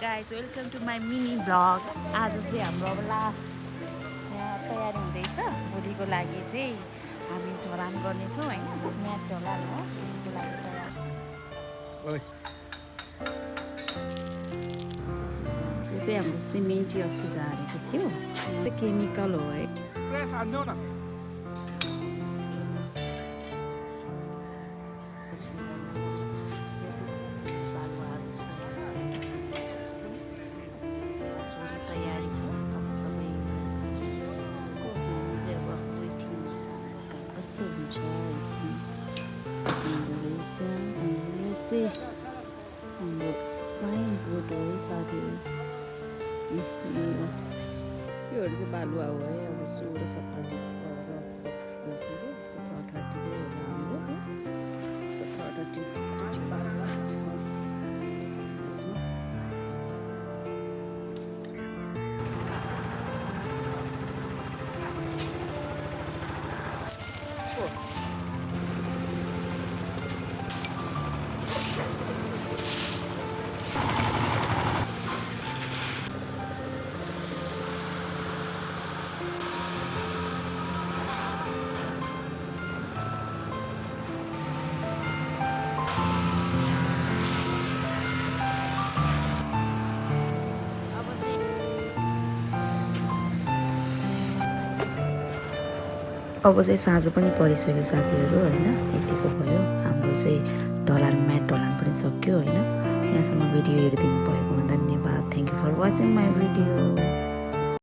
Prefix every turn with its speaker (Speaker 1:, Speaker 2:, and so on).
Speaker 1: Guys welcome to my mini blog. आज चाहिँ हाम्रो अब लास्ट यहाँ तयारी हुँदैछ। भोलिको लागि चाहिँ हामी ढलान गर्नेछौँ होइन, म्याथ ढलान हो। भोलिको लागि तयार। यो चाहिँ हाम्रो सिमेन्ट अस्ति झारेको थियो, त्यो केमिकल हो है। कस्तो हुन्छ चाहिँ हाम्रो साइन बोट हो है साथीहरू। योहरू चाहिँ बालुवा हो है। अब 16-17 बसेको 17-18 हाम्रो 17-18 बालुवा छ यसमा। अब चाहिँ साँझ पनि परिसक्यो साथीहरू होइन, यतिको भयो। हाम्रो चाहिँ ढलान म्याट ढलान पनि सक्यो होइन। यहाँसम्म भिडियो हेरिदिनु भएकोमा धन्यवाद। Thank you for watching my video.